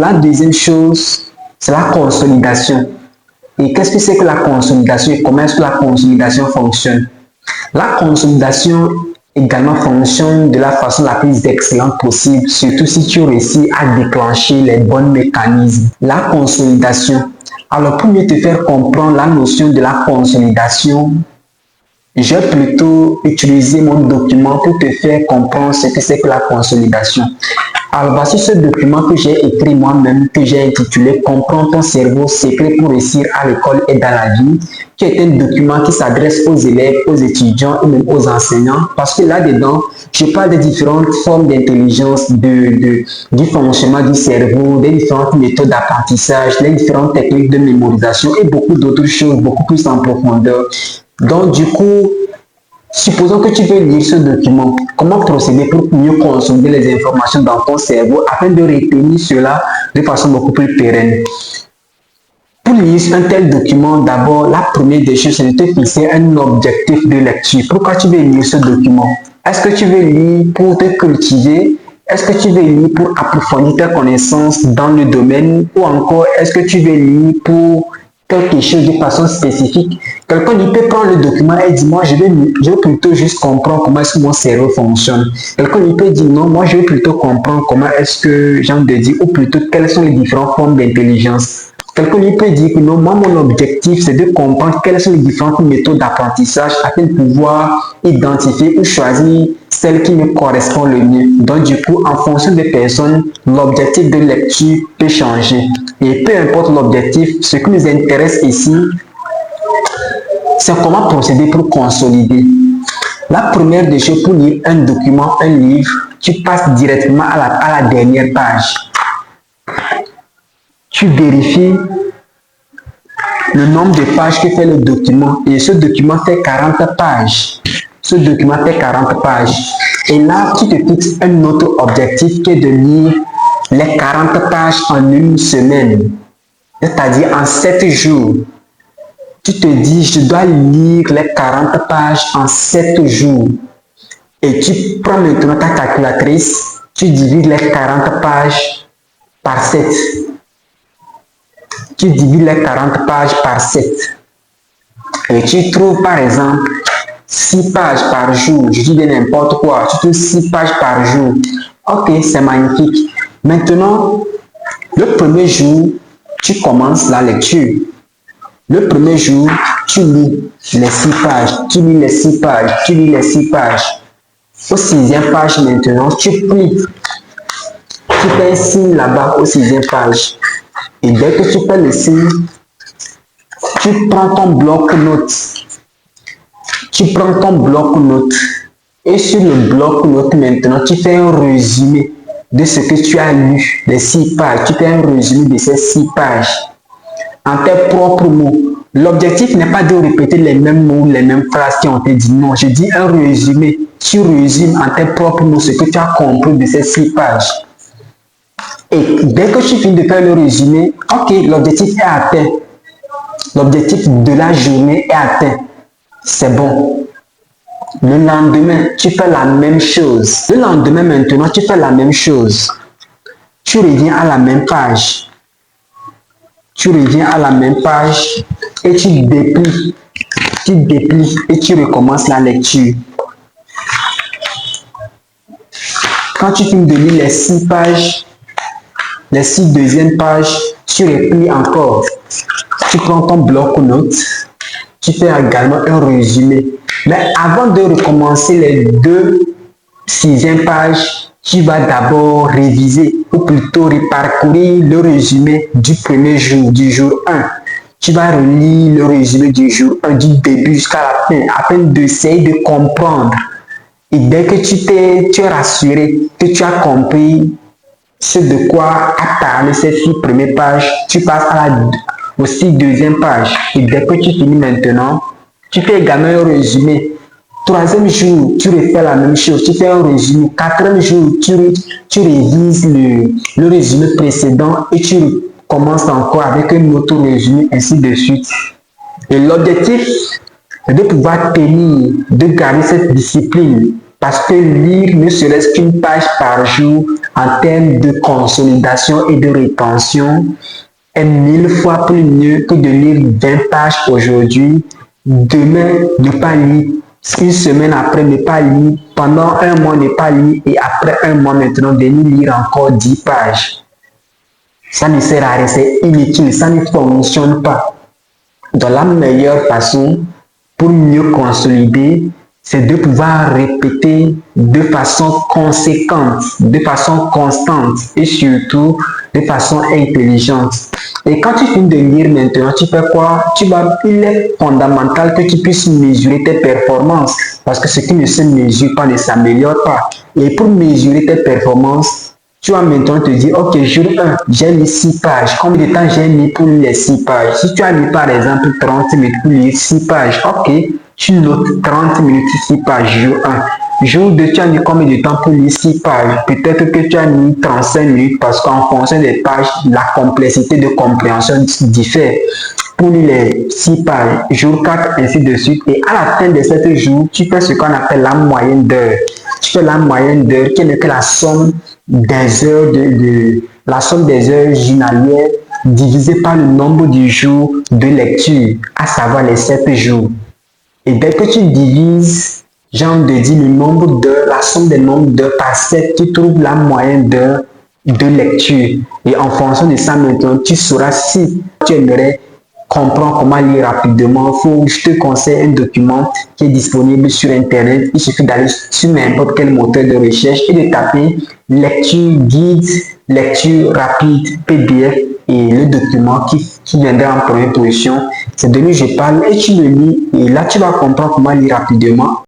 La deuxième chose, c'est la consolidation. Et qu'est-ce que c'est que la consolidation et comment est-ce que la consolidation fonctionne? La consolidation également fonctionne de la façon la plus excellente possible, surtout si tu réussis à déclencher les bons mécanismes. La consolidation. Alors, pour mieux te faire comprendre la notion de la consolidation, je vais plutôt utiliser mon document pour te faire comprendre ce que c'est que la consolidation. Alors, voici ce document que j'ai écrit moi-même, que j'ai intitulé Comprends ton cerveau, secret pour réussir à l'école et dans la vie, qui est un document qui s'adresse aux élèves, aux étudiants et même aux enseignants, parce que là-dedans, je parle des différentes formes d'intelligence, du fonctionnement du cerveau, des différentes méthodes d'apprentissage, les différentes techniques de mémorisation et beaucoup d'autres choses, beaucoup plus en profondeur. Donc, du coup, supposons que tu veux lire ce document, comment procéder pour mieux consolider les informations dans ton cerveau afin de retenir cela de façon beaucoup plus pérenne. Pour lire un tel document, d'abord, la première des choses, c'est de te fixer un objectif de lecture. Pourquoi tu veux lire ce document? Est-ce que tu veux lire pour te cultiver? Est-ce que tu veux lire pour approfondir tes connaissances dans le domaine? Ou encore, est-ce que tu veux lire pour quelque chose de façon spécifique? Quelqu'un peut prendre le document et dire, moi, je veux plutôt juste comprendre comment est-ce que mon cerveau fonctionne. Quelqu'un peut dire, non, moi, je veux plutôt comprendre comment est-ce que, j'ai envie de dire, ou plutôt, quelles sont les différentes formes d'intelligence. Quelqu'un peut dire que non, moi, mon objectif, c'est de comprendre quelles sont les différentes méthodes d'apprentissage afin de pouvoir identifier ou choisir celle qui me correspond le mieux. Donc, du coup, en fonction des personnes, l'objectif de lecture peut changer. Et peu importe l'objectif, ce qui nous intéresse ici, c'est comment procéder pour consolider. La première des choses pour lire un document, un livre, tu passes directement à la dernière page. Tu vérifies le nombre de pages que fait le document et ce document fait 40 pages. Ce document fait 40 pages. Et là, tu te fixes un autre objectif qui est de lire les 40 pages en une semaine, c'est-à-dire en 7 jours. Tu te dis, je dois lire les 40 pages en 7 jours. Et tu prends maintenant ta calculatrice, tu divises les 40 pages par 7. Tu divises les 40 pages par 7. Et tu trouves par exemple 6 pages par jour. Je dis de n'importe quoi. Tu trouves 6 pages par jour. Ok, c'est magnifique. Maintenant, le premier jour, tu commences la lecture. Le premier jour, tu lis les 6 pages. Tu lis les 6 pages. Tu lis les 6 pages. Au 6e page maintenant, tu plies. Tu fais un signe là-bas au 6e page. Et dès que tu fais le signe, tu prends ton bloc-notes. Tu prends ton bloc-notes. Et sur le bloc-notes maintenant, tu fais un résumé de ce que tu as lu, les 6 pages. Tu fais un résumé de ces 6 pages en tes propres mots. L'objectif n'est pas de répéter les mêmes mots, les mêmes phrases qui ont été dites. Non, je dis un résumé. Tu résumes en tes propres mots ce que tu as compris de ces 6 pages. Et dès que tu finis de faire le résumé, ok, l'objectif est atteint. L'objectif de la journée est atteint. C'est bon. Le lendemain, tu fais la même chose. Le lendemain maintenant, tu fais la même chose. Tu reviens à la même page. Tu reviens à la même page et tu déplies. Tu déplies et tu recommences la lecture. Quand tu finis de lire les 6 pages, les 6 deuxièmes pages, tu replies encore. Tu prends ton bloc-notes, tu fais également un résumé. Mais avant de recommencer les 2 6e pages, tu vas d'abord réviser ou plutôt reparcourir le résumé du premier jour, du jour 1. Tu vas relire le résumé du jour 1, du début jusqu'à la fin, afin d'essayer de comprendre. Et dès que tu es rassuré que tu as compris ce de quoi a parlé ces 6 premières pages, tu passes aux 6 deuxièmes pages. Et dès que tu finis maintenant, tu fais également un résumé. 3e jour, tu refais la même chose, tu fais un résumé. 4e jour, tu révises le résumé précédent et tu commences encore avec un autre résumé, ainsi de suite. Et l'objectif est de pouvoir tenir, de garder cette discipline Parce que lire ne serait-ce qu'une page par jour en termes de consolidation et de rétention est 1000 fois plus mieux que de lire 20 pages aujourd'hui, demain ne pas lire, une semaine après ne pas lire, pendant un mois ne pas lire et après un mois maintenant venir lire encore 10 pages. Ça ne sert à rien, c'est inutile, ça ne fonctionne pas. Donc la meilleure façon pour mieux consolider, c'est de pouvoir répéter de façon conséquente, de façon constante et surtout de façon intelligente. Et quand tu finis de lire maintenant, tu fais quoi? Il est fondamental que tu puisses mesurer tes performances parce que ce qui ne se mesure pas ne s'améliore pas. Et pour mesurer tes performances, tu vas maintenant te dire, ok, jour 1, j'ai lu 6 pages. Combien de temps j'ai mis pour lire les 6 pages? Si tu as lu par exemple 30 minutes pour lire 6 pages, ok, tu notes 30 minutes 6 pages, jour 1. Jour 2, tu as mis combien de temps pour lire 6 pages? Peut-être que tu as mis 35 minutes parce qu'en fonction des pages, la complexité de compréhension diffère. Pour lire les 6 pages, jour 4, ainsi de suite. Et à la fin de 7 jours, tu fais ce qu'on appelle la moyenne d'heures. Tu fais la moyenne d'heures qui n'est que la somme des heures la somme des heures journalières divisée par le nombre de jours de lecture, à savoir les 7 jours. Et dès que tu divises, genre de dire le nombre d'heures, la somme des nombres d'heures par 7, tu trouves la moyenne d'heures de lecture. Et en fonction de ça, maintenant, tu sauras si tu aimerais comprendre comment lire rapidement. Je te conseille un document qui est disponible sur Internet. Il suffit d'aller sur n'importe quel moteur de recherche et de taper lecture guide, lecture rapide, PDF et le document qui viendra en première position. C'est de lui que je parle et tu le lis et là tu vas comprendre comment lire rapidement.